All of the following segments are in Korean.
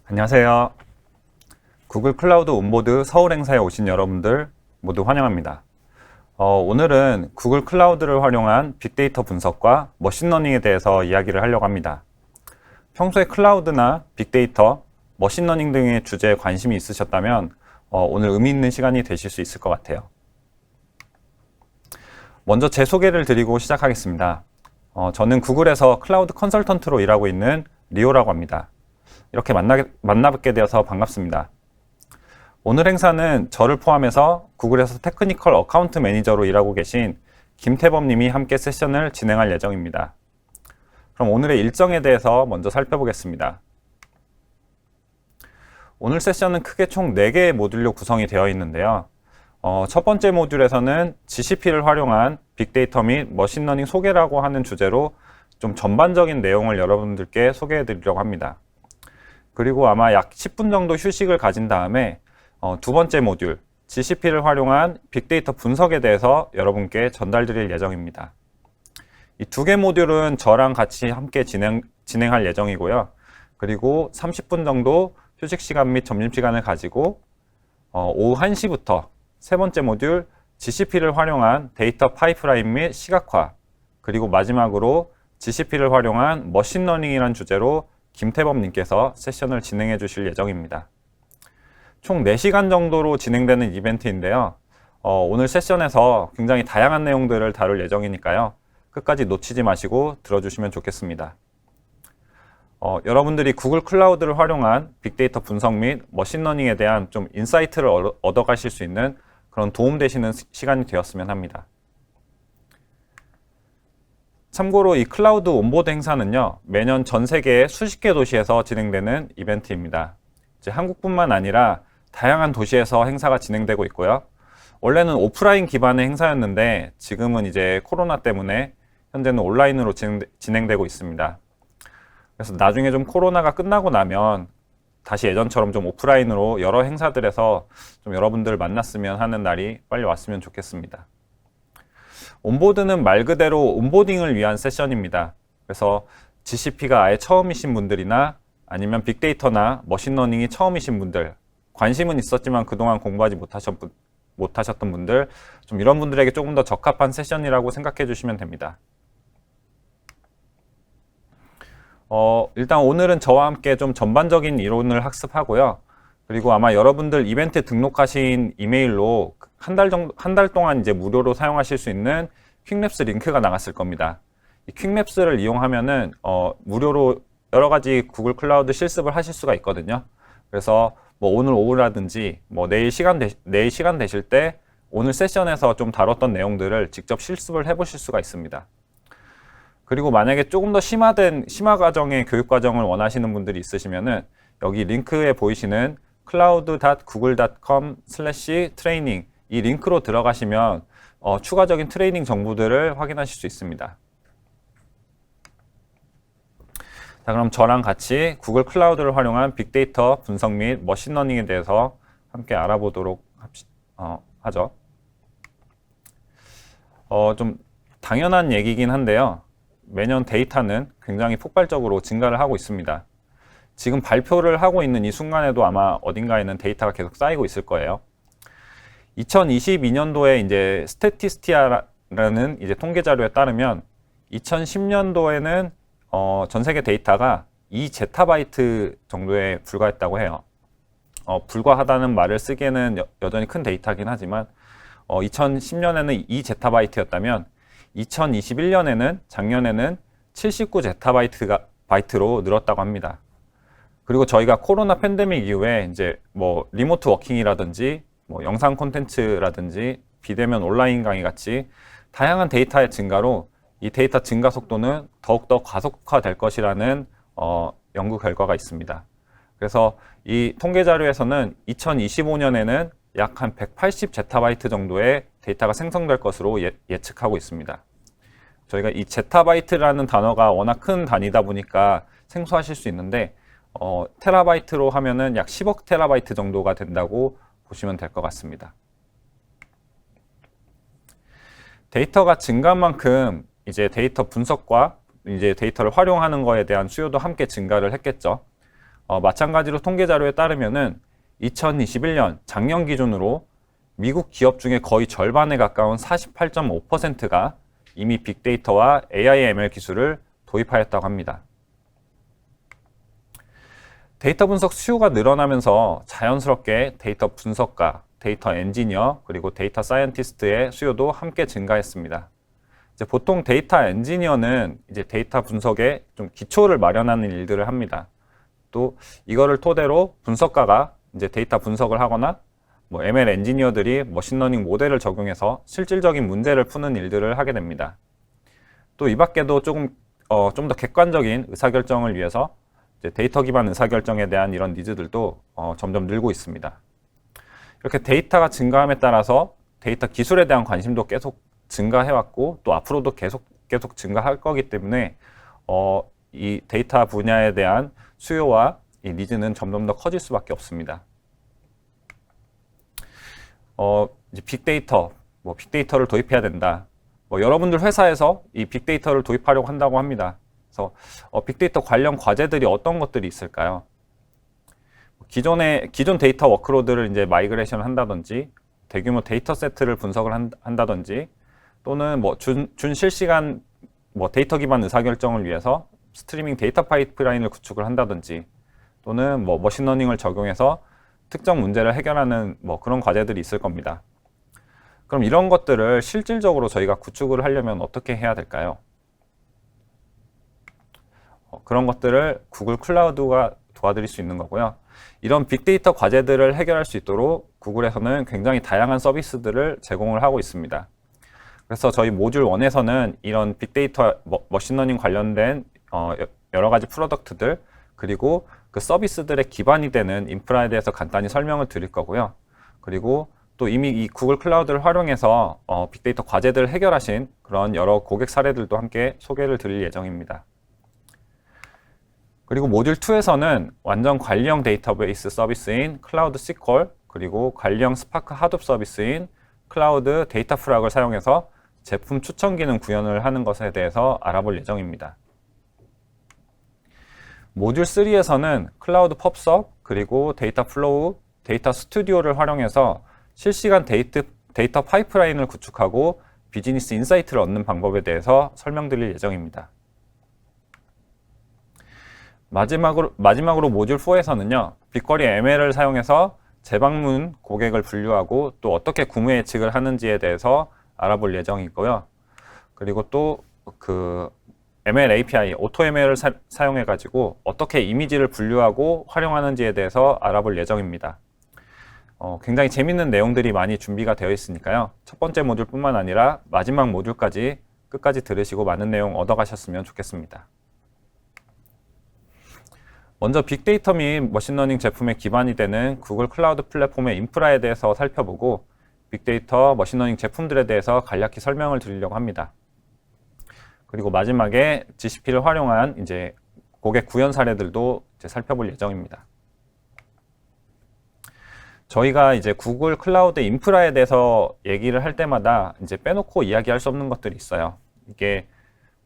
안녕하세요. 구글 클라우드 온보드 서울 행사에 오신 여러분들 모두 환영합니다. 오늘은 구글 클라우드를 활용한 빅데이터 분석과 머신러닝에 대해서 이야기를 하려고 합니다. 평소에 클라우드나 빅데이터, 머신러닝 등의 주제에 관심이 있으셨다면 오늘 의미 있는 시간이 되실 수 있을 것 같아요. 먼저 제 소개를 드리고 시작하겠습니다. 저는 구글에서 클라우드 컨설턴트로 일하고 있는 리오라고 합니다. 이렇게 만나뵙게 되어서 반갑습니다. 오늘 행사는 저를 포함해서 구글에서 테크니컬 어카운트 매니저로 일하고 계신 김태범 님이 함께 세션을 진행할 예정입니다. 그럼 오늘의 일정에 대해서 먼저 살펴보겠습니다. 오늘 세션은 크게 총 4개의 모듈로 구성이 되어 있는데요. 첫 번째 모듈에서는 GCP를 활용한 빅데이터 및 머신러닝 소개라고 하는 주제로 좀 전반적인 내용을 여러분들께 소개해 드리려고 합니다. 그리고 아마 약 10분 정도 휴식을 가진 다음에 두 번째 모듈, GCP를 활용한 빅데이터 분석에 대해서 여러분께 전달드릴 예정입니다. 이 2개 모듈은 저랑 같이 함께 진행할 예정이고요. 그리고 30분 정도 휴식 시간 및 점심시간을 가지고 오후 1시부터 세 번째 모듈, GCP를 활용한 데이터 파이프라인 및 시각화, 그리고 마지막으로 GCP를 활용한 머신러닝이라는 주제로 김태범 님께서 세션을 진행해 주실 예정입니다. 총 4시간 정도로 진행되는 이벤트인데요. 오늘 세션에서 굉장히 다양한 내용들을 다룰 예정이니까요. 끝까지 놓치지 마시고 들어주시면 좋겠습니다. 여러분들이 구글 클라우드를 활용한 빅데이터 분석 및 머신러닝에 대한 좀 인사이트를 얻어가실 수 있는 그런 도움되시는 시간이 되었으면 합니다. 참고로 이 클라우드 온보드 행사는요, 매년 전 세계 수십 개 도시에서 진행되는 이벤트입니다. 이제 한국뿐만 아니라 다양한 도시에서 행사가 진행되고 있고요. 원래는 오프라인 기반의 행사였는데 지금은 이제 코로나 때문에 현재는 온라인으로 진행되고 있습니다. 그래서 나중에 좀 코로나가 끝나고 나면 다시 예전처럼 좀 오프라인으로 여러 행사들에서 좀 여러분들 만났으면 하는 날이 빨리 왔으면 좋겠습니다. 온보드는 말 그대로 온보딩을 위한 세션입니다. 그래서 GCP가 아예 처음이신 분들이나 아니면 빅데이터나 머신러닝이 처음이신 분들, 관심은 있었지만 그동안 공부하지 못하셨던 분들, 좀 이런 분들에게 조금 더 적합한 세션이라고 생각해 주시면 됩니다. 일단 오늘은 저와 함께 좀 전반적인 이론을 학습하고요. 그리고 아마 여러분들 이벤트 등록하신 이메일로 한 달 동안 이제 무료로 사용하실 수 있는 퀵랩스 링크가 나갔을 겁니다. 이 퀵랩스를 이용하면은 무료로 여러 가지 구글 클라우드 실습을 하실 수가 있거든요. 그래서 뭐 오늘 오후라든지 뭐 내일 시간 되실 때 오늘 세션에서 좀 다뤘던 내용들을 직접 실습을 해보실 수가 있습니다. 그리고 만약에 조금 더 심화 과정의 교육 과정을 원하시는 분들이 있으시면은 여기 링크에 보이시는 cloud.google.com/training 이 링크로 들어가시면 추가적인 트레이닝 정보들을 확인하실 수 있습니다. 자, 그럼 저랑 같이 구글 클라우드를 활용한 빅데이터 분석 및 머신러닝에 대해서 함께 알아보도록 하죠. 좀 당연한 얘기긴 한데요. 매년 데이터는 굉장히 폭발적으로 증가를 하고 있습니다. 지금 발표를 하고 있는 이 순간에도 아마 어딘가에는 데이터가 계속 쌓이고 있을 거예요. 2022년도에 이제 스태티스티아라는 이제 통계 자료에 따르면 2010년도에는 전 세계 데이터가 2제타바이트 정도에 불과했다고 해요. 불과하다는 말을 쓰기에는 여전히 큰 데이터긴 하지만 2010년에는 2제타바이트였다면 2021년에는 작년에는 79제타바이트로 늘었다고 합니다. 그리고 저희가 코로나 팬데믹 이후에 이제 뭐 리모트 워킹이라든지 뭐 영상 콘텐츠라든지 비대면 온라인 강의 같이 다양한 데이터의 증가로 이 데이터 증가 속도는 더욱더 가속화될 것이라는 연구 결과가 있습니다. 그래서 이 통계 자료에서는 2025년에는 약 한 180제타바이트 정도의 데이터가 생성될 것으로 예측하고 있습니다. 저희가 이 제타바이트라는 단어가 워낙 큰 단위다 보니까 생소하실 수 있는데 테라바이트로 하면은 약 10억 테라바이트 정도가 된다고 보시면 될 것 같습니다. 데이터가 증가한 만큼 이제 데이터 분석과 이제 데이터를 활용하는 거에 대한 수요도 함께 증가를 했겠죠. 마찬가지로 통계 자료에 따르면은 2021년 작년 기준으로 미국 기업 중에 거의 절반에 가까운 48.5%가 이미 빅데이터와 AI, ML 기술을 도입하였다고 합니다. 데이터 분석 수요가 늘어나면서 자연스럽게 데이터 분석가, 데이터 엔지니어, 그리고 데이터 사이언티스트의 수요도 함께 증가했습니다. 이제 보통 데이터 엔지니어는 이제 데이터 분석에 좀 기초를 마련하는 일들을 합니다. 또 이거를 토대로 분석가가 이제 데이터 분석을 하거나 뭐 ML 엔지니어들이 머신러닝 모델을 적용해서 실질적인 문제를 푸는 일들을 하게 됩니다. 또 이 밖에도 좀 더 객관적인 의사결정을 위해서 이제 데이터 기반 의사결정에 대한 이런 니즈들도 점점 늘고 있습니다. 이렇게 데이터가 증가함에 따라서 데이터 기술에 대한 관심도 계속 증가해왔고 또 앞으로도 계속 증가할 거기 때문에 이 데이터 분야에 대한 수요와 이 니즈는 점점 더 커질 수밖에 없습니다. 이제 빅데이터, 빅데이터를 도입해야 된다. 여러분들 회사에서 이 빅데이터를 도입하려고 한다고 합니다. 그래서 빅데이터 관련 과제들이 어떤 것들이 있을까요? 기존 데이터 워크로드를 이제 마이그레이션 한다든지 대규모 데이터 세트를 분석을 한다든지 또는 준실시간 데이터 기반 의사결정을 위해서 스트리밍 데이터 파이프라인을 구축을 한다든지 또는 머신러닝을 적용해서 특정 문제를 해결하는 그런 과제들이 있을 겁니다. 그럼 이런 것들을 실질적으로 저희가 구축을 하려면 어떻게 해야 될까요? 그런 것들을 구글 클라우드가 도와드릴 수 있는 거고요. 이런 빅데이터 과제들을 해결할 수 있도록 구글에서는 굉장히 다양한 서비스들을 제공을 하고 있습니다. 그래서 저희 모듈 1에서는 이런 빅데이터 머신러닝 관련된 여러 가지 프로덕트들 그리고 그 서비스들의 기반이 되는 인프라에 대해서 간단히 설명을 드릴 거고요. 그리고 또 이미 이 구글 클라우드를 활용해서 빅데이터 과제들을 해결하신 그런 여러 고객 사례들도 함께 소개를 드릴 예정입니다. 그리고 모듈 2에서는 완전 관리형 데이터베이스 서비스인 클라우드 SQL 그리고 관리형 스파크 하둡 서비스인 클라우드 데이터 프락을 사용해서 제품 추천 기능 구현을 하는 것에 대해서 알아볼 예정입니다. 모듈 3에서는 클라우드 펍섭 그리고 데이터 플로우, 데이터 스튜디오를 활용해서 실시간 데이터 파이프라인을 구축하고 비즈니스 인사이트를 얻는 방법에 대해서 설명드릴 예정입니다. 마지막으로 모듈 4에서는요, 빅쿼리 ML을 사용해서 재방문 고객을 분류하고 또 어떻게 구매 예측을 하는지에 대해서 알아볼 예정이고요. 그리고 또 그 ML API, AutoML을 사용해가지고 어떻게 이미지를 분류하고 활용하는지에 대해서 알아볼 예정입니다. 굉장히 재밌는 내용들이 많이 준비가 되어 있으니까요. 첫 번째 모듈뿐만 아니라 마지막 모듈까지 끝까지 들으시고 많은 내용 얻어가셨으면 좋겠습니다. 먼저 빅데이터 및 머신러닝 제품의 기반이 되는 구글 클라우드 플랫폼의 인프라에 대해서 살펴보고 빅데이터, 머신러닝 제품들에 대해서 간략히 설명을 드리려고 합니다. 그리고 마지막에 GCP를 활용한 이제 고객 구현 사례들도 이제 살펴볼 예정입니다. 저희가 이제 구글 클라우드 인프라에 대해서 얘기를 할 때마다 이제 빼놓고 이야기할 수 없는 것들이 있어요. 이게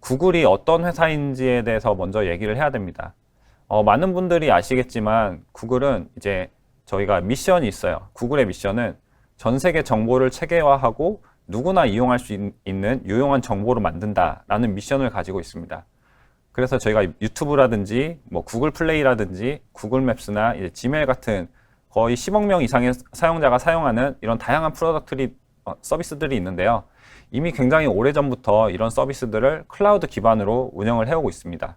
구글이 어떤 회사인지에 대해서 먼저 얘기를 해야 됩니다. 많은 분들이 아시겠지만 구글은 이제 저희가 미션이 있어요. 구글의 미션은 전 세계 정보를 체계화하고 누구나 이용할 수 있는 유용한 정보로 만든다라는 미션을 가지고 있습니다. 그래서 저희가 유튜브라든지 구글 플레이라든지 구글 맵스나 이제 지메일 같은 거의 10억 명 이상의 사용자가 사용하는 이런 다양한 서비스들이 있는데요. 이미 굉장히 오래전부터 이런 서비스들을 클라우드 기반으로 운영을 해오고 있습니다.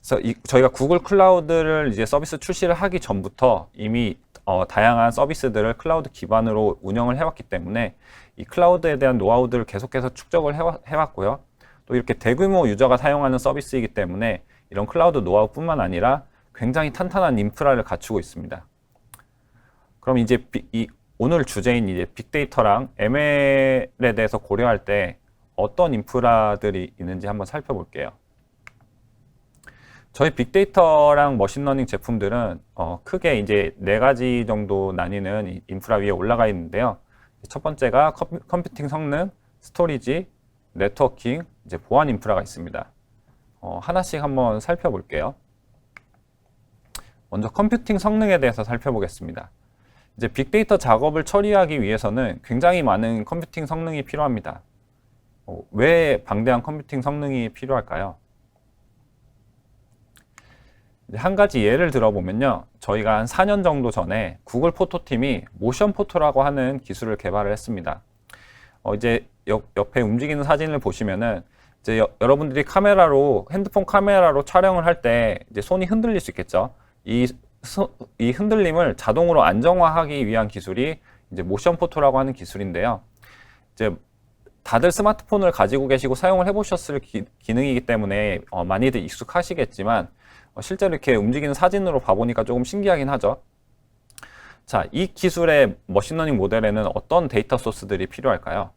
그래서 저희가 구글 클라우드를 이제 서비스 출시를 하기 전부터 이미 다양한 서비스들을 클라우드 기반으로 운영을 해왔기 때문에 이 클라우드에 대한 노하우들을 계속해서 축적을 해왔고요. 또 이렇게 대규모 유저가 사용하는 서비스이기 때문에 이런 클라우드 노하우뿐만 아니라 굉장히 탄탄한 인프라를 갖추고 있습니다. 그럼 이제 오늘 주제인 이제 빅데이터랑 ML에 대해서 고려할 때 어떤 인프라들이 있는지 한번 살펴볼게요. 저희 빅데이터랑 머신러닝 제품들은 크게 이제 4가지 정도 나뉘는 인프라 위에 올라가 있는데요. 첫 번째가 컴퓨팅 성능, 스토리지, 네트워킹, 이제 보안 인프라가 있습니다. 하나씩 한번 살펴볼게요. 먼저 컴퓨팅 성능에 대해서 살펴보겠습니다. 이제 빅데이터 작업을 처리하기 위해서는 굉장히 많은 컴퓨팅 성능이 필요합니다. 왜 방대한 컴퓨팅 성능이 필요할까요? 한 가지 예를 들어보면요. 저희가 한 4년 정도 전에 구글 포토팀이 모션 포토라고 하는 기술을 개발을 했습니다. 이제 옆에 움직이는 사진을 보시면은 이제 여러분들이 핸드폰 카메라로 촬영을 할 때 이제 손이 흔들릴 수 있겠죠. 이 흔들림을 자동으로 안정화하기 위한 기술이 이제 모션 포토라고 하는 기술인데요. 이제 다들 스마트폰을 가지고 계시고 사용을 해보셨을 기능이기 때문에 많이들 익숙하시겠지만 실제로 이렇게 움직이는 사진으로 봐보니까 조금 신기하긴 하죠. 자, 이 기술의 머신러닝 모델에는 어떤 데이터 소스들이 필요할까요?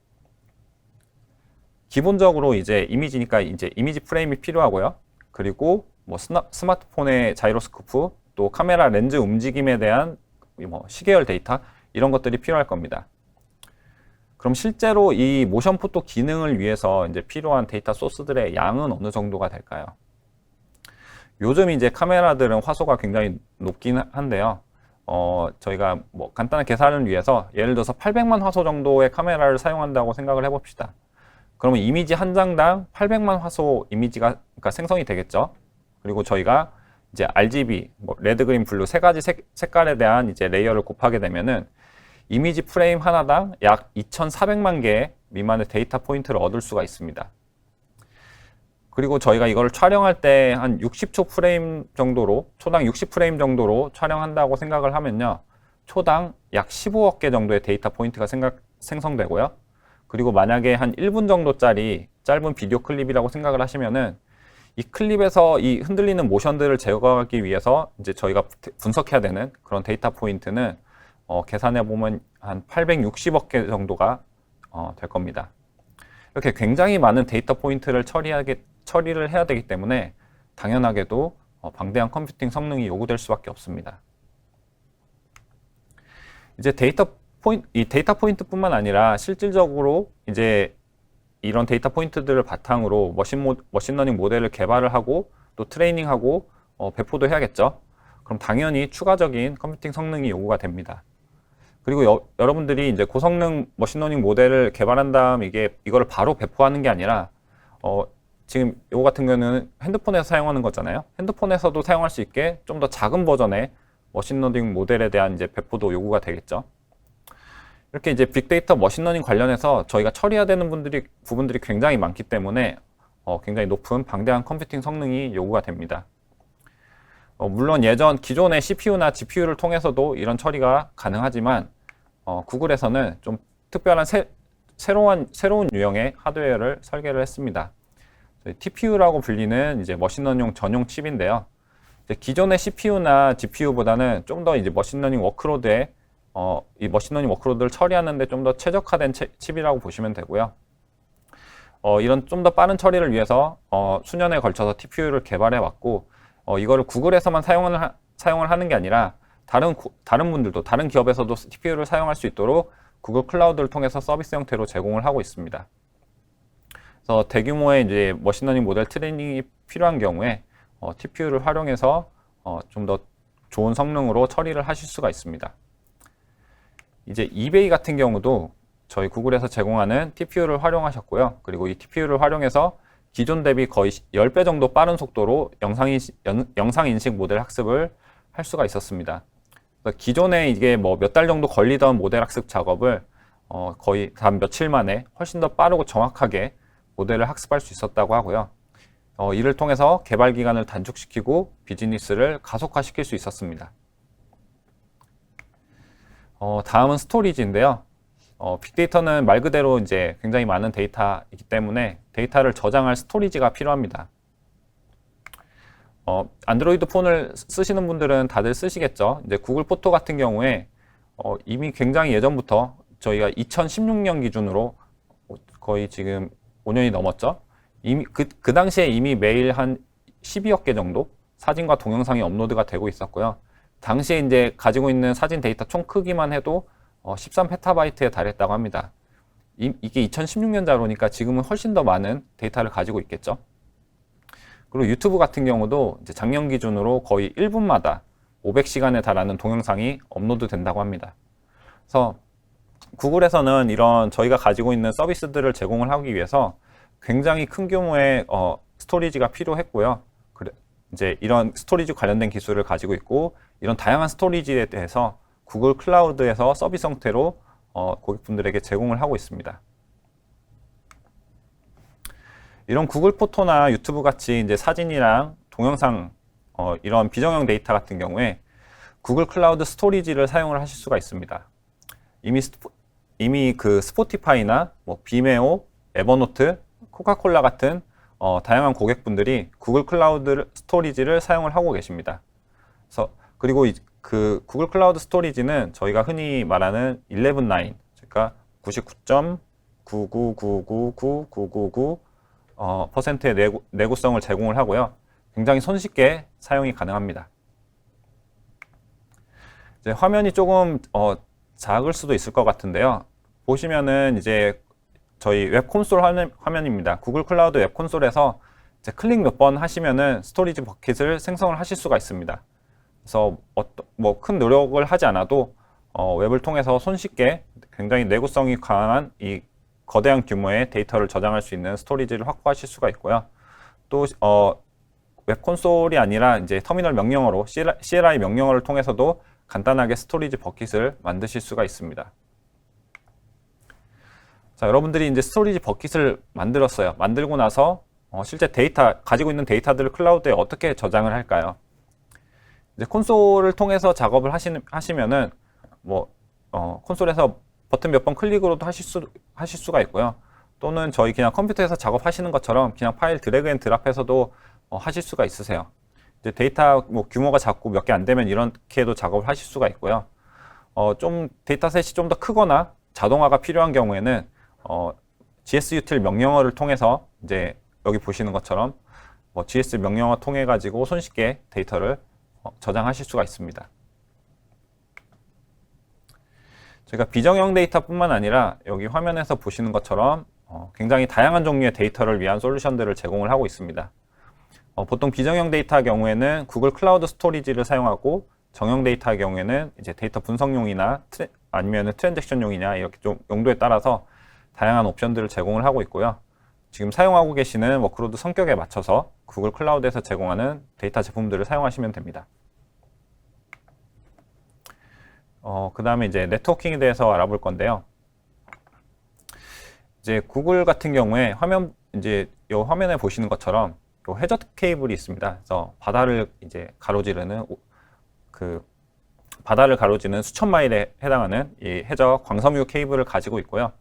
기본적으로 이제 이미지니까 이제 이미지 프레임이 필요하고요. 그리고 뭐 스마트폰의 자이로스코프, 또 카메라 렌즈 움직임에 대한 뭐 시계열 데이터 이런 것들이 필요할 겁니다. 그럼 실제로 이 모션 포토 기능을 위해서 이제 필요한 데이터 소스들의 양은 어느 정도가 될까요? 요즘 이제 카메라들은 화소가 굉장히 높긴 한데요. 저희가 뭐 간단한 계산을 위해서 예를 들어서 800만 화소 정도의 카메라를 사용한다고 생각을 해봅시다. 그러면 이미지 한 장당 800만 화소 이미지가 그러니까 생성이 되겠죠. 그리고 저희가 이제 RGB, 뭐 레드, 그린, 블루 세 가지 색깔에 대한 이제 레이어를 곱하게 되면은 이미지 프레임 하나당 약 2,400만 개 미만의 데이터 포인트를 얻을 수가 있습니다. 그리고 저희가 이걸 촬영할 때 한 60초 프레임 정도로, 초당 60프레임 정도로 촬영한다고 생각을 하면요. 초당 약 15억 개 정도의 데이터 포인트가 생성되고요. 그리고 만약에 한 1분 정도짜리 짧은 비디오 클립이라고 생각을 하시면은 이 클립에서 이 흔들리는 모션들을 제거하기 위해서 이제 저희가 분석해야 되는 그런 데이터 포인트는 계산해 보면 한 860억 개 정도가 될 겁니다. 이렇게 굉장히 많은 데이터 포인트를 처리를 해야 되기 때문에 당연하게도 방대한 컴퓨팅 성능이 요구될 수밖에 없습니다. 이제 이 데이터 포인트뿐만 아니라 실질적으로 이제 이런 데이터 포인트들을 바탕으로 머신러닝 모델을 개발을 하고 또 트레이닝하고 배포도 해야겠죠. 그럼 당연히 추가적인 컴퓨팅 성능이 요구가 됩니다. 그리고 여러분들이 이제 고성능 머신러닝 모델을 개발한 다음 이거를 바로 배포하는 게 아니라 지금 이거 같은 경우는 핸드폰에서 사용하는 거잖아요. 핸드폰에서도 사용할 수 있게 좀 더 작은 버전의 머신러닝 모델에 대한 이제 배포도 요구가 되겠죠. 이렇게 이제 빅데이터 머신러닝 관련해서 저희가 처리해야 되는 부분들이 굉장히 많기 때문에 굉장히 높은 방대한 컴퓨팅 성능이 요구가 됩니다. 물론 기존의 CPU나 GPU를 통해서도 이런 처리가 가능하지만 구글에서는 좀 특별한 새로운 유형의 하드웨어를 설계를 했습니다. TPU라고 불리는 이제 머신러닝 전용 칩인데요. 기존의 CPU나 GPU보다는 좀 더 이제 머신러닝 워크로드에 이 머신러닝 워크로드를 처리하는데 좀 더 최적화된 칩이라고 보시면 되고요. 이런 좀 더 빠른 처리를 위해서 수년에 걸쳐서 TPU를 개발해 왔고 이거를 구글에서만 사용을 하는 게 아니라 다른 분들도 다른 기업에서도 TPU를 사용할 수 있도록 구글 클라우드를 통해서 서비스 형태로 제공을 하고 있습니다. 그래서 대규모의 이제 머신러닝 모델 트레이닝이 필요한 경우에 TPU를 활용해서 좀 더 좋은 성능으로 처리를 하실 수가 있습니다. 이제 이베이 같은 경우도 저희 구글에서 제공하는 TPU를 활용하셨고요. 그리고 이 TPU를 활용해서 기존 대비 거의 10배 정도 빠른 속도로 영상인식 모델 학습을 할 수가 있었습니다. 기존에 이게 뭐 몇 달 정도 걸리던 모델 학습 작업을 거의 단 며칠 만에 훨씬 더 빠르고 정확하게 모델을 학습할 수 있었다고 하고요. 이를 통해서 개발 기간을 단축시키고 비즈니스를 가속화시킬 수 있었습니다. 다음은 스토리지인데요. 빅데이터는 말 그대로 이제 굉장히 많은 데이터이기 때문에 데이터를 저장할 스토리지가 필요합니다. 안드로이드 폰을 쓰시는 분들은 다들 쓰시겠죠. 이제 구글 포토 같은 경우에 이미 굉장히 예전부터 저희가 2016년 기준으로 거의 지금 5년이 넘었죠. 이미 그 당시에 이미 매일 한 12억 개 정도 사진과 동영상이 업로드가 되고 있었고요. 당시에 이제 가지고 있는 사진 데이터 총 크기만 해도 13페타바이트에 달했다고 합니다. 이게 2016년 자료니까 지금은 훨씬 더 많은 데이터를 가지고 있겠죠. 그리고 유튜브 같은 경우도 이제 작년 기준으로 거의 1분마다 500시간에 달하는 동영상이 업로드 된다고 합니다. 그래서 구글에서는 이런 저희가 가지고 있는 서비스들을 제공을 하기 위해서 굉장히 큰 규모의 스토리지가 필요했고요. 이제 이런 스토리지 관련된 기술을 가지고 있고, 이런 다양한 스토리지에 대해서 구글 클라우드에서 서비스 형태로 고객분들에게 제공을 하고 있습니다. 이런 구글 포토나 유튜브 같이 이제 사진이랑 동영상 이런 비정형 데이터 같은 경우에 구글 클라우드 스토리지를 사용을 하실 수가 있습니다. 이미 그 스포티파이나 뭐 비메오, 에버노트, 코카콜라 같은 다양한 고객분들이 구글 클라우드 스토리지를 사용을 하고 계십니다. 그리고 그 구글 클라우드 스토리지는 저희가 흔히 말하는 11.9, 그러니까 99.9999999%의 내구성을 제공을 하고요. 굉장히 손쉽게 사용이 가능합니다. 이제 화면이 조금 작을 수도 있을 것 같은데요. 보시면은 이제 저희 웹 콘솔 화면입니다. 구글 클라우드 웹 콘솔에서 이제 클릭 몇 번 하시면은 스토리지 버킷을 생성을 하실 수가 있습니다. 그래서 뭐 큰 노력을 하지 않아도 웹을 통해서 손쉽게 굉장히 내구성이 강한 이 거대한 규모의 데이터를 저장할 수 있는 스토리지를 확보하실 수가 있고요. 또 웹 콘솔이 아니라 이제 터미널 명령어로 CLI 명령어를 통해서도 간단하게 스토리지 버킷을 만드실 수가 있습니다. 자, 여러분들이 이제 스토리지 버킷을 만들었어요. 만들고 나서 실제 가지고 있는 데이터들을 클라우드에 어떻게 저장을 할까요? 이제 콘솔을 통해서 작업을 하시면은 뭐 콘솔에서 버튼 몇 번 클릭으로도 하실 수가 있고요. 또는 저희 그냥 컴퓨터에서 작업하시는 것처럼 그냥 파일 드래그 앤 드랍해서도 하실 수가 있으세요. 이제 데이터 뭐 규모가 작고 몇 개 안 되면 이렇게도 작업을 하실 수가 있고요. 좀 데이터셋이 좀 더 크거나 자동화가 필요한 경우에는 GSUtil 명령어를 통해서 이제 여기 보시는 것처럼 GS 명령어 통해 가지고 손쉽게 데이터를 저장하실 수가 있습니다. 저희가 비정형 데이터뿐만 아니라 여기 화면에서 보시는 것처럼 굉장히 다양한 종류의 데이터를 위한 솔루션들을 제공을 하고 있습니다. 보통 비정형 데이터의 경우에는 구글 클라우드 스토리지를 사용하고, 정형 데이터의 경우에는 이제 데이터 분석용이나 아니면 트랜잭션용이냐 이렇게 좀 용도에 따라서 다양한 옵션들을 제공을 하고 있고요. 지금 사용하고 계시는 워크로드 성격에 맞춰서 구글 클라우드에서 제공하는 데이터 제품들을 사용하시면 됩니다. 그 다음에 이제 네트워킹에 대해서 알아볼 건데요. 이제 구글 같은 경우에 이제 이 화면에 보시는 것처럼 요 해저 케이블이 있습니다. 그래서 바다를 가로지는 수천 마일에 해당하는 이 해저 광섬유 케이블을 가지고 있고요.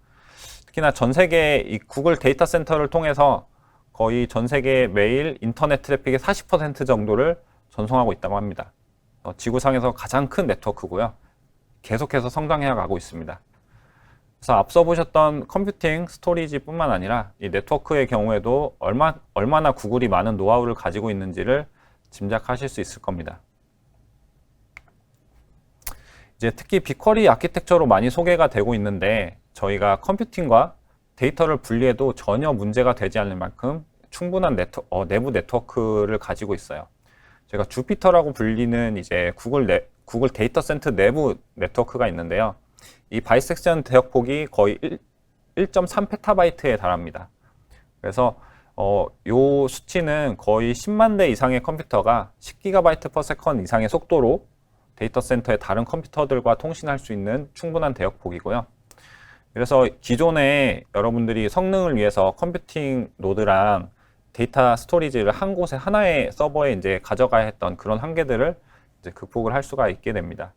특히나 전 세계 이 구글 데이터 센터를 통해서 거의 전 세계 매일 인터넷 트래픽의 40% 정도를 전송하고 있다고 합니다. 지구상에서 가장 큰 네트워크고요. 계속해서 성장해 가고 있습니다. 그래서 앞서 보셨던 컴퓨팅, 스토리지뿐만 아니라 이 네트워크의 경우에도 얼마나 구글이 많은 노하우를 가지고 있는지를 짐작하실 수 있을 겁니다. 이제 특히 빅쿼리 아키텍처로 많이 소개가 되고 있는데, 저희가 컴퓨팅과 데이터를 분리해도 전혀 문제가 되지 않을 만큼 충분한 내부 네트워크를 가지고 있어요. 제가 주피터라고 불리는 이제 구글 데이터 센터 내부 네트워크가 있는데요. 이 바이섹션 대역폭이 거의 1.3페타바이트에 달합니다. 그래서 요 수치는 거의 10만 대 이상의 컴퓨터가 10GB/s 이상의 속도로 데이터 센터의 다른 컴퓨터들과 통신할 수 있는 충분한 대역폭이고요. 그래서 기존에 여러분들이 성능을 위해서 컴퓨팅 노드랑 데이터 스토리지를 한 곳에 하나의 서버에 이제 가져가야 했던 그런 한계들을 이제 극복을 할 수가 있게 됩니다.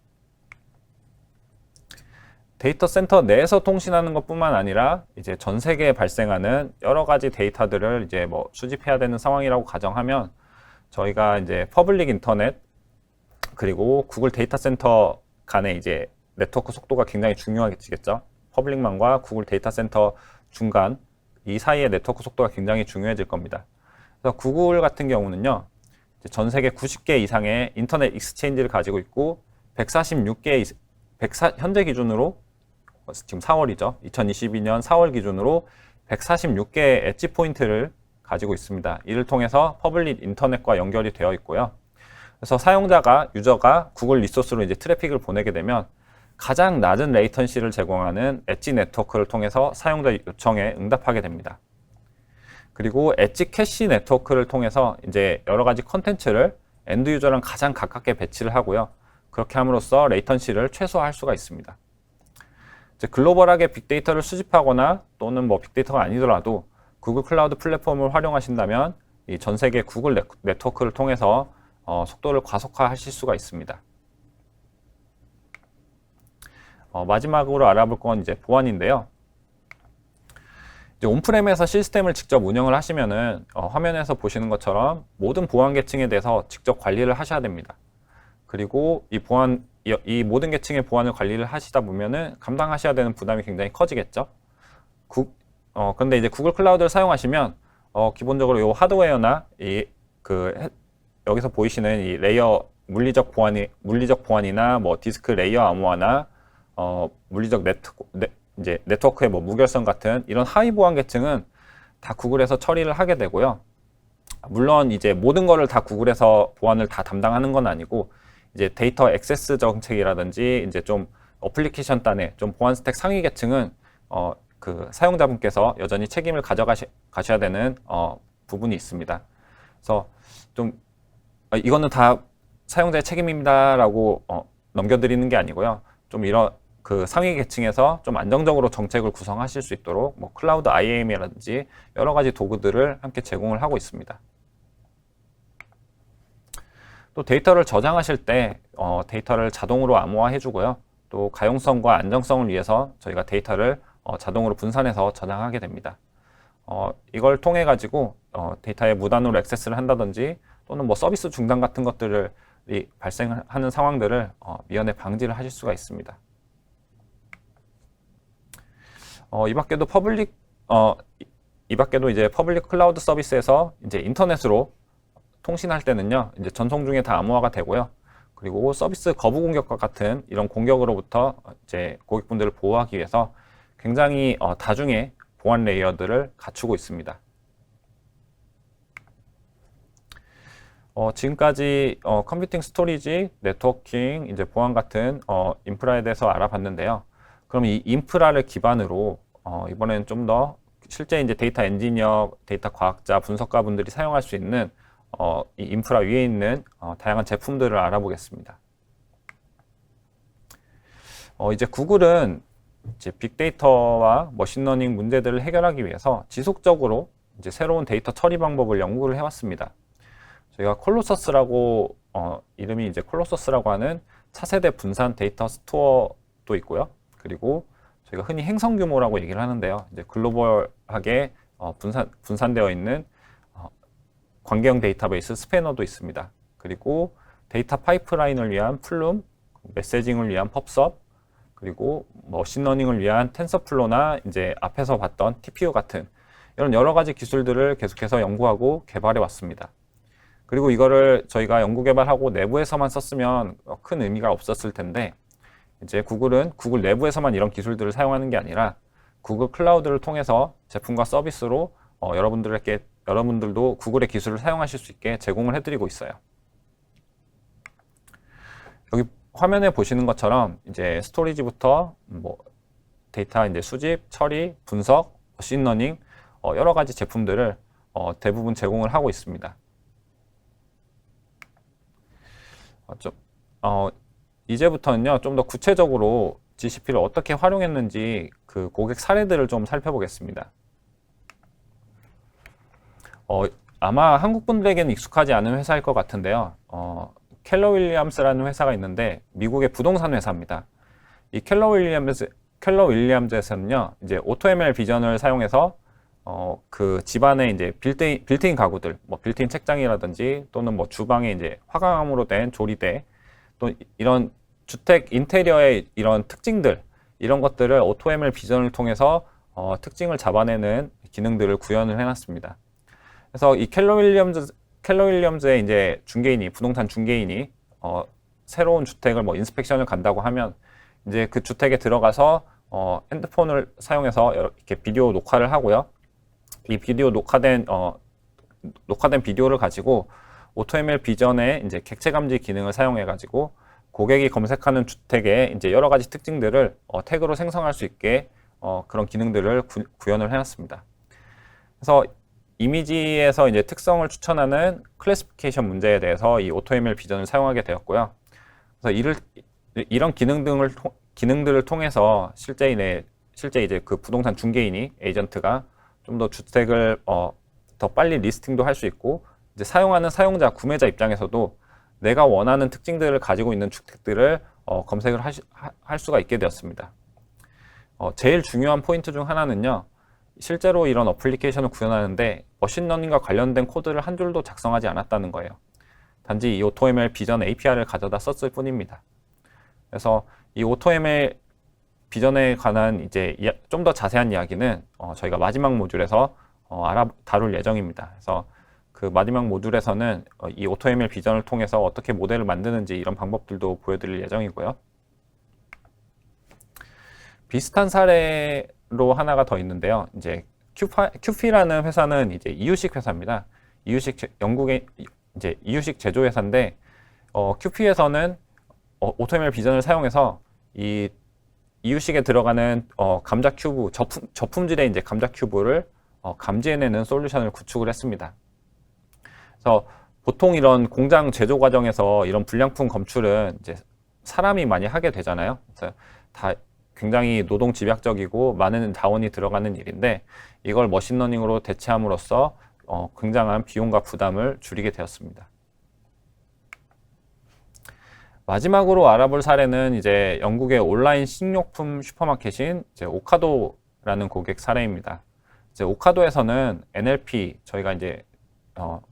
데이터 센터 내에서 통신하는 것뿐만 아니라 이제 전 세계에 발생하는 여러 가지 데이터들을 이제 뭐 수집해야 되는 상황이라고 가정하면, 저희가 이제 퍼블릭 인터넷 그리고 구글 데이터 센터 간의 이제 네트워크 속도가 굉장히 중요해지겠죠. 퍼블릭망과 구글 데이터 센터 중간 이 사이의 네트워크 속도가 굉장히 중요해질 겁니다. 그래서 구글 같은 경우는요, 전 세계 90개 이상의 인터넷 익스체인지를 가지고 있고, 146개 현재 기준으로 지금 4월이죠. 2022년 4월 기준으로 146개의 엣지 포인트를 가지고 있습니다. 이를 통해서 퍼블릭 인터넷과 연결이 되어 있고요. 그래서 유저가 구글 리소스로 이제 트래픽을 보내게 되면 가장 낮은 레이턴시를 제공하는 엣지 네트워크를 통해서 사용자 요청에 응답하게 됩니다. 그리고 엣지 캐시 네트워크를 통해서 이제 여러 가지 컨텐츠를 엔드 유저랑 가장 가깝게 배치를 하고요. 그렇게 함으로써 레이턴시를 최소화할 수가 있습니다. 이제 글로벌하게 빅데이터를 수집하거나 또는 뭐 빅데이터가 아니더라도 구글 클라우드 플랫폼을 활용하신다면 이 전 세계 구글 네트워크를 통해서 속도를 과속화하실 수가 있습니다. 마지막으로 알아볼 건 이제 보안인데요. 이제 온프렘에서 시스템을 직접 운영을 하시면은 화면에서 보시는 것처럼 모든 보안 계층에 대해서 직접 관리를 하셔야 됩니다. 그리고 이 모든 계층의 보안을 관리를 하시다 보면은 감당하셔야 되는 부담이 굉장히 커지겠죠. 그런데 이제 구글 클라우드를 사용하시면 기본적으로 이 하드웨어나 여기서 보이시는 이 레이어 물리적 보안이나 뭐 디스크 레이어 암호화나 물리적 네트워크의 뭐 무결성 같은 이런 하위 보안 계층은 다 구글에서 처리를 하게 되고요. 물론 이제 모든 거를 다 구글에서 보안을 다 담당하는 건 아니고 이제 데이터 액세스 정책이라든지 이제 좀 어플리케이션 단의 좀 보안 스택 상위 계층은 그 사용자분께서 여전히 책임을 가셔야 되는 부분이 있습니다. 그래서 좀 이거는 다 사용자의 책임입니다라고 넘겨드리는 게 아니고요. 좀 이런 그 상위 계층에서 좀 안정적으로 정책을 구성하실 수 있도록 뭐 클라우드 IAM이라든지 여러 가지 도구들을 함께 제공을 하고 있습니다. 또 데이터를 저장하실 때 데이터를 자동으로 암호화해 주고요. 또 가용성과 안정성을 위해서 저희가 데이터를 자동으로 분산해서 저장하게 됩니다. 이걸 통해 가지고 데이터에 무단으로 액세스를 한다든지 또는 뭐 서비스 중단 같은 것들을 발생하는 상황들을 미연에 방지를 하실 수가 있습니다. 이 밖에도 이제 퍼블릭 클라우드 서비스에서 이제 인터넷으로 통신할 때는요, 이제 전송 중에 다 암호화가 되고요. 그리고 서비스 거부 공격과 같은 이런 공격으로부터 이제 고객분들을 보호하기 위해서 굉장히 다중의 보안 레이어들을 갖추고 있습니다. 지금까지 컴퓨팅 스토리지, 네트워킹, 이제 보안 같은 인프라에 대해서 알아봤는데요. 그럼 이 인프라를 기반으로 이번에는 좀 더 실제 이제 데이터 엔지니어, 데이터 과학자, 분석가 분들이 사용할 수 있는 이 인프라 위에 있는 다양한 제품들을 알아보겠습니다. 이제 구글은 이제 빅데이터와 머신러닝 문제들을 해결하기 위해서 지속적으로 이제 새로운 데이터 처리 방법을 연구를 해왔습니다. 저희가 콜로서스라고 이름이 이제 콜로서스라고 하는 차세대 분산 데이터 스토어도 있고요. 그리고 저희가 흔히 행성 규모라고 얘기를 하는데요. 이제 글로벌하게 분산되어 있는 관계형 데이터베이스 스패너도 있습니다. 그리고 데이터 파이프라인을 위한 플룸, 메시징을 위한 펍섭, 그리고 머신러닝을 위한 텐서플로나 이제 앞에서 봤던 TPU 같은 이런 여러 가지 기술들을 계속해서 연구하고 개발해 왔습니다. 그리고 이거를 저희가 연구 개발하고 내부에서만 썼으면 큰 의미가 없었을 텐데 이제 구글은 구글 내부에서만 이런 기술들을 사용하는 게 아니라 구글 클라우드를 통해서 제품과 서비스로 여러분들도 구글의 기술을 사용하실 수 있게 제공을 해드리고 있어요. 여기 화면에 보시는 것처럼 이제 스토리지부터 뭐 데이터 이제 수집, 처리, 분석, 머신러닝 여러 가지 제품들을 대부분 제공을 하고 있습니다. 이제부터는요, 좀 더 구체적으로 GCP를 어떻게 활용했는지 그 고객 사례들을 좀 살펴보겠습니다. 아마 한국 분들에게는 익숙하지 않은 회사일 것 같은데요. 켈러 윌리엄스라는 회사가 있는데 미국의 부동산 회사입니다. 이 켈러 윌리엄즈에서는요, 이제 AutoML 비전을 사용해서 그 집안에 이제 빌트인 가구들, 뭐 빌트인 책장이라든지 또는 뭐 주방에 이제 화강암으로 된 조리대, 또 이런 주택 인테리어의 이런 특징들, 이런 것들을 AutoML 비전을 통해서 특징을 잡아내는 기능들을 구현을 해놨습니다. 그래서 이 켈러 윌리엄즈의 이제 부동산 중개인이 새로운 주택을 뭐 인스펙션을 간다고 하면 이제 그 주택에 들어가서 핸드폰을 사용해서 이렇게 비디오 녹화를 하고요. 이 비디오 녹화된 비디오를 가지고 AutoML 비전의 이제 객체 감지 기능을 사용해 가지고 고객이 검색하는 주택의 이제 여러 가지 특징들을 태그로 생성할 수 있게 그런 기능들을 구현을 해놨습니다. 그래서 이미지에서 이제 특성을 추천하는 클래시피케이션 문제에 대해서 이 AutoML 비전을 사용하게 되었고요. 그래서 이런 기능들을 통해서 실제 이제 그 부동산 중개인이 에이전트가 좀 더 주택을 더 빨리 리스팅도 할 수 있고, 이제 사용하는 사용자, 구매자 입장에서도 내가 원하는 특징들을 가지고 있는 주택들을 검색을 할 수가 있게 되었습니다. 제일 중요한 포인트 중 하나는요, 실제로 이런 어플리케이션을 구현하는데 머신러닝과 관련된 코드를 한 줄도 작성하지 않았다는 거예요. 단지 이 AutoML 비전 API를 가져다 썼을 뿐입니다. 그래서 이 AutoML 비전에 관한 이제 좀 더 자세한 이야기는 저희가 마지막 모듈에서 다룰 예정입니다. 그래서 그 마지막 모듈에서는 이 AutoML 비전을 통해서 어떻게 모델을 만드는지 이런 방법들도 보여드릴 예정이고요. 비슷한 사례로 하나가 더 있는데요. 이제 큐피라는 회사는 이제 이유식 회사입니다. 영국의 이제 이유식 제조 회사인데, 큐피에서는 AutoML 비전을 사용해서 이 이유식에 들어가는 감자 큐브, 저품질의 이제 감자 큐브를 감지해내는 솔루션을 구축을 했습니다. 그래서 보통 이런 공장 제조 과정에서 이런 불량품 검출은 이제 사람이 많이 하게 되잖아요. 그래서 다 굉장히 노동 집약적이고 많은 자원이 들어가는 일인데, 이걸 머신러닝으로 대체함으로써 굉장한 비용과 부담을 줄이게 되었습니다. 마지막으로 알아볼 사례는 이제 영국의 온라인 식료품 슈퍼마켓인 이제 오카도라는 고객 사례입니다. 이제 오카도에서는 NLP, 저희가 이제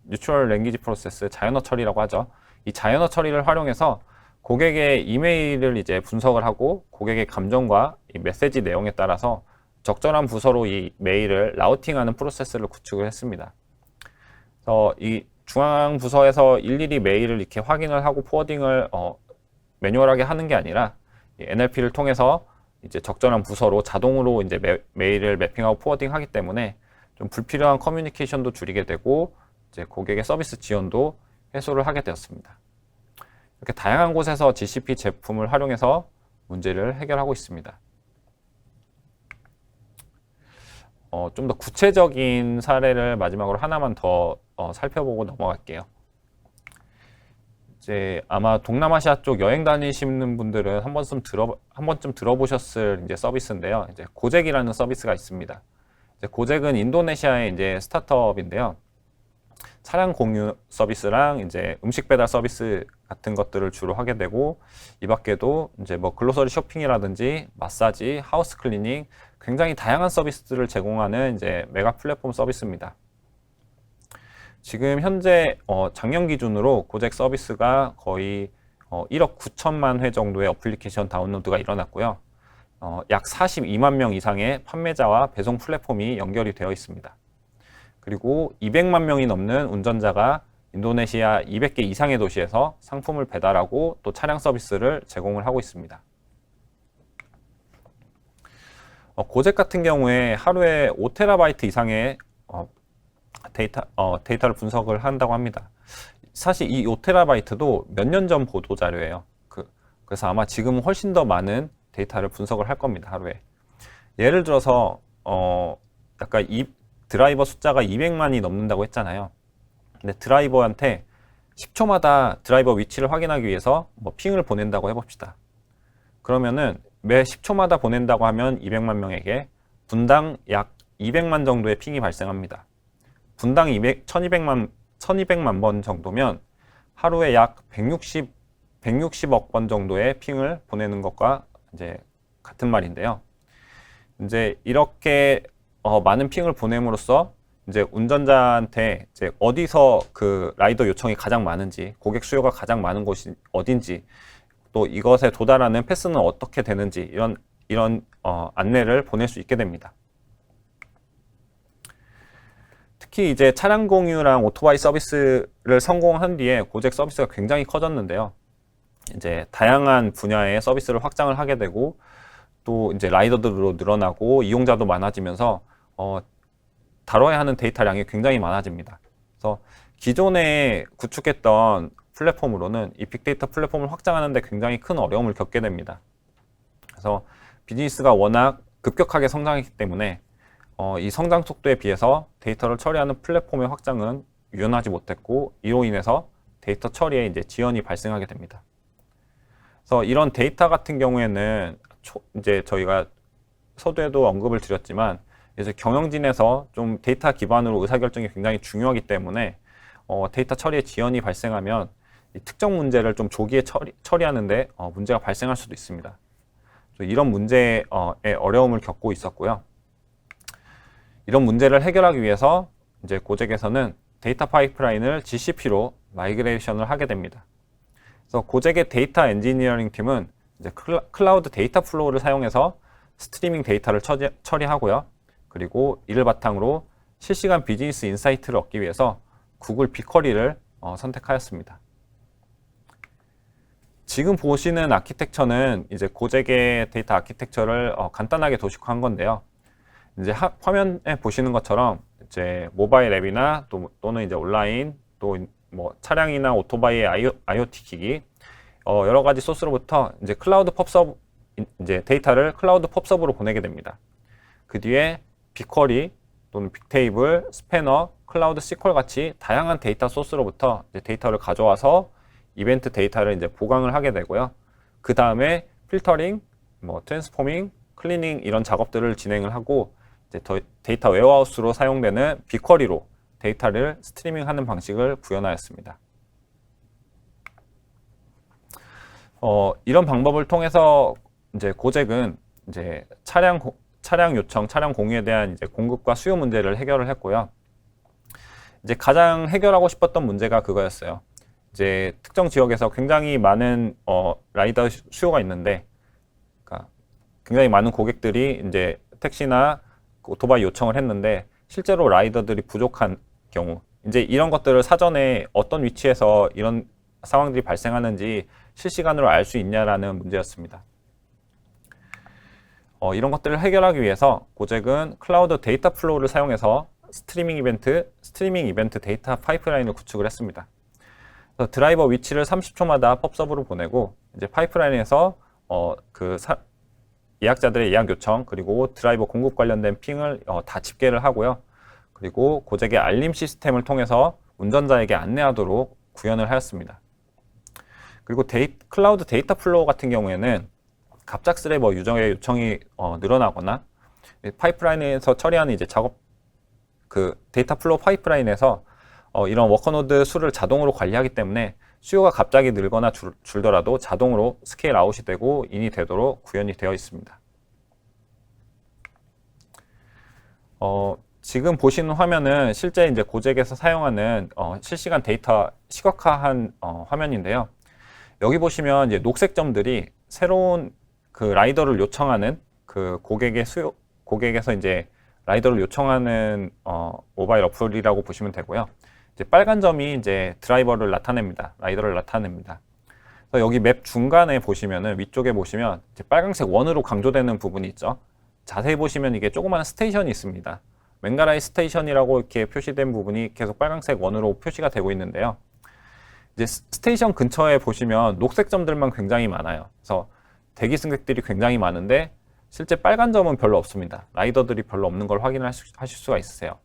Natural Language Process, 자연어 처리라고 하죠. 이 자연어 처리를 활용해서 고객의 이메일을 이제 분석을 하고 고객의 감정과 이 메시지 내용에 따라서 적절한 부서로 이 메일을 라우팅하는 프로세스를 구축을 했습니다. 그래서 이 중앙 부서에서 일일이 메일을 이렇게 확인을 하고 포워딩을 매뉴얼하게 하는 게 아니라 이 NLP를 통해서 이제 적절한 부서로 자동으로 이제 메일을 매핑하고 포워딩하기 때문에 좀 불필요한 커뮤니케이션도 줄이게 되고, 이제 고객의 서비스 지연도 해소를 하게 되었습니다. 이렇게 다양한 곳에서 GCP 제품을 활용해서 문제를 해결하고 있습니다. 좀 더 구체적인 사례를 마지막으로 하나만 더 살펴보고 넘어갈게요. 이제 아마 동남아시아 쪽 여행 다니시는 분들은 한 번쯤 들어보셨을 이제 서비스인데요. 이제 고젝이라는 서비스가 있습니다. 이제 고젝은 인도네시아의 이제 스타트업인데요. 차량 공유 서비스랑 이제 음식 배달 서비스 같은 것들을 주로 하게 되고, 이 밖에도 이제 뭐 글로서리 쇼핑이라든지 마사지, 하우스 클리닝, 굉장히 다양한 서비스들을 제공하는 이제 메가 플랫폼 서비스입니다. 지금 현재 작년 기준으로 고젝 서비스가 거의 1억 9천만 회 정도의 어플리케이션 다운로드가 일어났고요. 약 42만 명 이상의 판매자와 배송 플랫폼이 연결이 되어 있습니다. 그리고 200만 명이 넘는 운전자가 인도네시아 200개 이상의 도시에서 상품을 배달하고 또 차량 서비스를 제공을 하고 있습니다. 고젝 같은 경우에 하루에 5테라바이트 이상의 데이터를 분석을 한다고 합니다. 사실 이 5테라바이트도 몇 년 전 보도 자료예요. 그래서 아마 지금 훨씬 더 많은 데이터를 분석을 할 겁니다, 하루에. 예를 들어서 약간 이 드라이버 숫자가 200만이 넘는다고 했잖아요. 근데 드라이버한테 10초마다 드라이버 위치를 확인하기 위해서 뭐 핑을 보낸다고 해봅시다. 그러면은 매 10초마다 보낸다고 하면 200만 명에게 분당 약 200만 정도의 핑이 발생합니다. 분당 1200만 번 정도면 하루에 약 160억 번 정도의 핑을 보내는 것과 이제 같은 말인데요. 이제 이렇게 많은 핑을 보냄으로써 이제 운전자한테 이제 어디서 그 라이더 요청이 가장 많은지, 고객 수요가 가장 많은 곳이 어딘지, 또 이것에 도달하는 패스는 어떻게 되는지 이런 안내를 보낼 수 있게 됩니다. 특히 이제 차량 공유랑 오토바이 서비스를 성공한 뒤에 고젝 서비스가 굉장히 커졌는데요. 이제 다양한 분야의 서비스를 확장을 하게 되고, 또 이제 라이더들로 늘어나고 이용자도 많아지면서 다뤄야 하는 데이터량이 굉장히 많아집니다. 그래서 기존에 구축했던 플랫폼으로는 이 빅데이터 플랫폼을 확장하는데 굉장히 큰 어려움을 겪게 됩니다. 그래서 비즈니스가 워낙 급격하게 성장했기 때문에 이 성장 속도에 비해서 데이터를 처리하는 플랫폼의 확장은 유연하지 못했고, 이로 인해서 데이터 처리에 이제 지연이 발생하게 됩니다. 그래서 이런 데이터 같은 경우에는 이제 저희가 서두에도 언급을 드렸지만, 이제 경영진에서 좀 데이터 기반으로 의사결정이 굉장히 중요하기 때문에 데이터 처리에 지연이 발생하면 이 특정 문제를 좀 조기에 처리하는데 문제가 발생할 수도 있습니다. 이런 문제에 어려움을 겪고 있었고요. 이런 문제를 해결하기 위해서 이제 고잭에서는 데이터 파이프라인을 GCP로 마이그레이션을 하게 됩니다. 그래서 고잭의 데이터 엔지니어링 팀은 이제 클라우드 데이터 플로우를 사용해서 스트리밍 데이터를 처리하고요. 그리고 이를 바탕으로 실시간 비즈니스 인사이트를 얻기 위해서 구글 빅쿼리를 선택하였습니다. 지금 보시는 아키텍처는 이제 고잭의 데이터 아키텍처를 간단하게 도식화한 건데요. 이제 화면에 보시는 것처럼 이제 모바일 앱이나 또는 이제 온라인, 또 뭐 차량이나 오토바이의 IoT 기기, 여러 가지 소스로부터 이제 클라우드 펍서브, 이제 데이터를 클라우드 펍서브로 보내게 됩니다. 그 뒤에 빅쿼리 또는 빅테이블, 스패너, 클라우드 SQL 같이 다양한 데이터 소스로부터 이제 데이터를 가져와서 이벤트 데이터를 이제 보강을 하게 되고요. 그 다음에 필터링, 뭐 트랜스포밍, 클리닝 이런 작업들을 진행을 하고 이제 데이터 웨어하우스로 사용되는 빅쿼리로 데이터를 스트리밍하는 방식을 구현하였습니다. 이런 방법을 통해서 이제 고잭은 이제 차량 요청, 차량 공유에 대한 이제 공급과 수요 문제를 해결을 했고요. 이제 가장 해결하고 싶었던 문제가 그거였어요. 이제 특정 지역에서 굉장히 많은 라이더 수요가 있는데, 그러니까 굉장히 많은 고객들이 이제 택시나 오토바이 요청을 했는데 실제로 라이더들이 부족한 경우, 이제 이런 것들을 사전에 어떤 위치에서 이런 상황들이 발생하는지 실시간으로 알 수 있냐라는 문제였습니다. 이런 것들을 해결하기 위해서 고잭은 클라우드 데이터 플로우를 사용해서 스트리밍 이벤트 데이터 파이프라인을 구축을 했습니다. 그래서 드라이버 위치를 30초마다 펍서브로 보내고 이제 파이프라인에서 예약자들의 예약 요청 그리고 드라이버 공급 관련된 핑을 다 집계를 하고요. 그리고 고잭의 알림 시스템을 통해서 운전자에게 안내하도록 구현을 하였습니다. 그리고 클라우드 데이터 플로우 같은 경우에는 갑작스레 뭐 유저의 요청이 늘어나거나 파이프라인에서 처리하는 이제 데이터 플로우 파이프라인에서 이런 워커노드 수를 자동으로 관리하기 때문에 수요가 갑자기 늘거나 줄더라도 자동으로 스케일 아웃이 되고 인이 되도록 구현이 되어 있습니다. 지금 보시는 화면은 실제 이제 고잭에서 사용하는 실시간 데이터 시각화한 화면인데요. 여기 보시면 이제 녹색 점들이 새로운 그 라이더를 요청하는 그 고객에서 이제 라이더를 요청하는 모바일 어플이라고 보시면 되고요. 이제 빨간 점이 이제 드라이버를 나타냅니다. 라이더를 나타냅니다. 그래서 여기 맵 중간에 보시면은 위쪽에 보시면 이제 빨간색 원으로 강조되는 부분이 있죠. 자세히 보시면 이게 조그마한 스테이션이 있습니다. 맹가라이 스테이션이라고 이렇게 표시된 부분이 계속 빨간색 원으로 표시가 되고 있는데요. 이제 스테이션 근처에 보시면 녹색 점들만 굉장히 많아요. 그래서 대기 승객들이 굉장히 많은데 실제 빨간 점은 별로 없습니다. 라이더들이 별로 없는 걸 확인하실 수가 있으세요.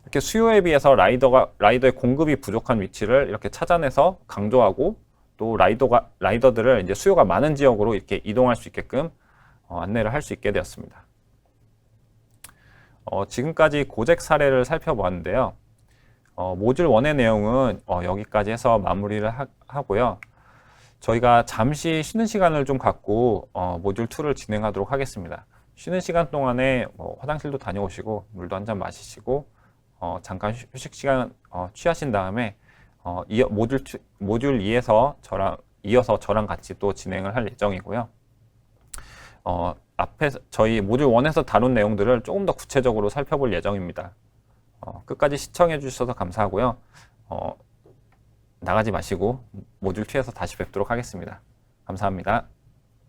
이렇게 수요에 비해서 라이더의 공급이 부족한 위치를 이렇게 찾아내서 강조하고 또 라이더들을 이제 수요가 많은 지역으로 이렇게 이동할 수 있게끔 안내를 할 수 있게 되었습니다. 지금까지 고잭 사례를 살펴보았는데요. 모듈 1의 내용은 여기까지 해서 마무리를 하고요. 저희가 잠시 쉬는 시간을 좀 갖고 모듈 2를 진행하도록 하겠습니다. 쉬는 시간 동안에 화장실도 다녀오시고 물도 한 잔 마시시고 잠깐 휴식 시간 취하신 다음에 모듈 2에서 이어서 저랑 같이 또 진행을 할 예정이고요. 앞에서 저희 모듈 1에서 다룬 내용들을 조금 더 구체적으로 살펴볼 예정입니다. 끝까지 시청해 주셔서 감사하고요. 나가지 마시고 모듈 2에서 다시 뵙도록 하겠습니다. 감사합니다.